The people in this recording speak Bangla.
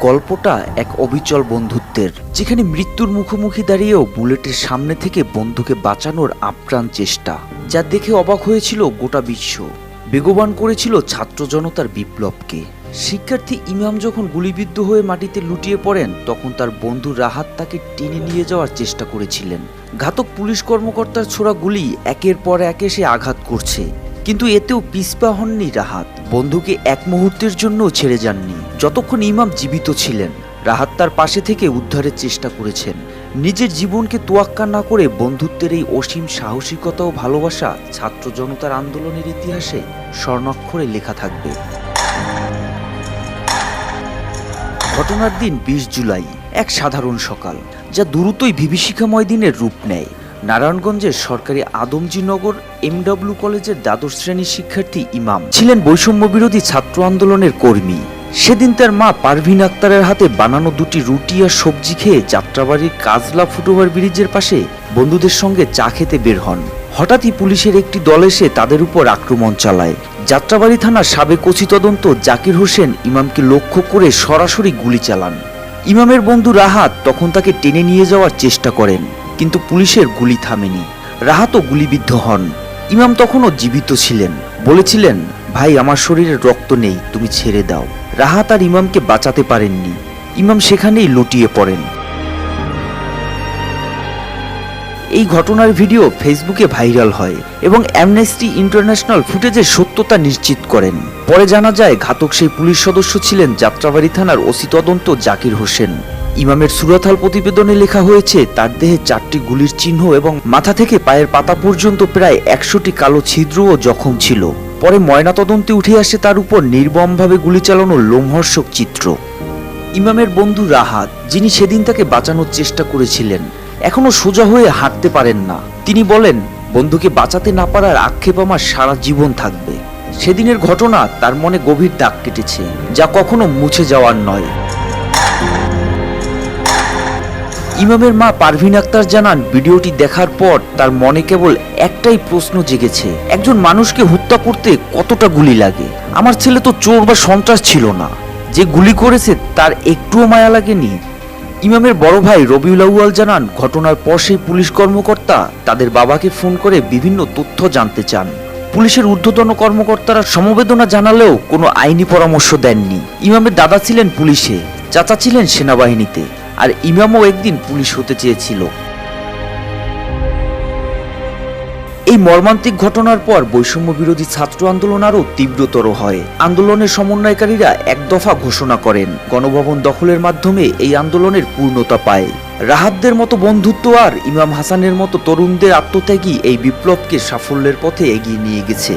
গল্পটা এক অবিচল বন্ধুত্বের, যেখানে মৃত্যুর মুখোমুখি দাঁড়িয়েও বুলেটের সামনে থেকে বন্ধুকে বাঁচানোর আপ্রাণ চেষ্টা, যা দেখে অবাক হয়েছিল গোটা বিশ্ব। বেগবান করেছিল ছাত্র জনতার বিপ্লবকে। শিক্ষার্থী ইমাম যখন গুলিবিদ্ধ হয়ে মাটিতে লুটিয়ে পড়েন, তখন তার বন্ধু রাহাত তাকে টেনে নিয়ে যাওয়ার চেষ্টা করেছিলেন। ঘাতক পুলিশ কর্মকর্তার ছোড়া গুলি একের পর এক এসে আঘাত করছে, কিন্তু এতেও পিছপা হননি রাহাত। বন্ধুকে এক মুহূর্তের জন্য ছেড়ে যাননি। যতক্ষণ ইমাম জীবিত ছিলেন, রাহাত তার পাশে থেকে উদ্ধারের চেষ্টা করেছেন। নিজের জীবনকে তোয়াক্কা না করে বন্ধুত্বের এই অসীম সাহসিকতা ও ভালোবাসা ছাত্র জনতার আন্দোলনের ইতিহাসে স্বর্ণাক্ষরে লেখা থাকবে। ঘটনার দিন 20 জুলাই, এক সাধারণ সকাল, যা দ্রুতই বিভীষিকাময় দিনের রূপ নেয়। নারায়ণগঞ্জের সরকারি আদমজীনগর MW কলেজের দ্বাদশ শ্রেণীর শিক্ষার্থী ইমাম ছিলেন বৈষম্য বিরোধী ছাত্র আন্দোলনের কর্মী। সেদিন তার মা পারভিন আক্তারের হাতে বানানো দুটি রুটি আর সবজি খেয়ে যাত্রাবাড়ির কাজলা ফুটওভার ব্রিজের পাশে বন্ধুদের সঙ্গে চা খেতে বের হন। হঠাৎই পুলিশের একটি দল এসে তাদের উপর আক্রমণ চালায়। যাত্রাবাড়ি থানার সাবেক ওসি তদন্ত জাকির হোসেন ইমামকে লক্ষ্য করে সরাসরি গুলি চালান। ইমামের বন্ধু রাহাত তখন তাকে টেনে নিয়ে যাওয়ার চেষ্টা করেন, কিন্তু পুলিশের গুলি থামেনি। রাহাতও গুলিবিদ্ধ হন। ইমাম তখনও জীবিত ছিলেন। বলেছিলেন, ভাই, আমার শরীরে রক্ত নেই, তুমি ছেড়ে দাও। রাহাত আর ইমামকে বাঁচাতে পারেননি। ইমাম সেখানেই লুটিয়ে পড়েন। এই ঘটনার ভিডিও ফেসবুকে ভাইরাল হয় এবং অ্যামনেস্টি ইন্টারন্যাশনাল ফুটেজের সত্যতা নিশ্চিত করেন। পরে জানা যায়, ঘাতক সেই পুলিশ সদস্য ছিলেন যাত্রাবাড়ি থানার ওসি তদন্ত জাকির হোসেন। ইমামের সুরাতহাল প্রতিবেদনে লেখা হয়েছে, তার দেহে 4টি গুলির চিহ্ন এবং মাথা থেকে পায়ের পাতা পর্যন্ত প্রায় 100টি কালো ছিদ্র ও জখম ছিল। পরে ময়নাতদন্তে উঠে আসে তার উপর নির্মমভাবে গুলি চালানোর লোমহর্ষক চিত্র। ইমামের বন্ধু রাহাত, যিনি সেদিন তাকে বাঁচানোর চেষ্টা করেছিলেন, এখনো সোজা হয়ে হাঁটতে পারেন না। তিনি বলেন, বন্ধুকে বাঁচাতে না পারার আক্ষেপ আমার সারা জীবন থাকবে। সেদিনের ঘটনা তার মনে গভীর দাগ কেটেছে, যা কখনো মুছে যাওয়ার নয়। ইমামের মা পারভিন আক্তার জানান, ভিডিওটি দেখার পর তার মনে কেবল একটাই প্রশ্ন জেগেছে, একজন মানুষকে হত্যা করতে কতটা গুলি লাগে? আমার ছেলে তো চোর বা সন্ত্রাস ছিল না, যে গুলি করেছে তার একটুও মায়া লাগেনি। ইমামের বড় ভাই রবিউল আউয়াল জানান, ঘটনার পর সেই পুলিশ কর্মকর্তা তাদের বাবাকে ফোন করে বিভিন্ন তথ্য জানতে চান। পুলিশের ঊর্ধ্বতন কর্মকর্তারা সমবেদনা জানালেও কোনো আইনি পরামর্শ দেননি। ইমামের দাদা ছিলেন পুলিশে, চাচা ছিলেন সেনাবাহিনীতে, আর ইমামও একদিন পুলিশ হতে চেয়েছিল। এই মর্মান্তিক ঘটনার পর বৈষম্য বিরোধী ছাত্র আন্দোলন আরও তীব্রতর হয়। আন্দোলনের সমন্বয়কারীরা এক দফা ঘোষণা করেন। গণভবন দখলের মাধ্যমে এই আন্দোলনের পূর্ণতা পায়। রাহাতদের মতো বন্ধুত্ব আর ইমাম হাসানের মতো তরুণদের আত্মত্যাগী এই বিপ্লবকে সাফল্যের পথে এগিয়ে নিয়ে গেছে।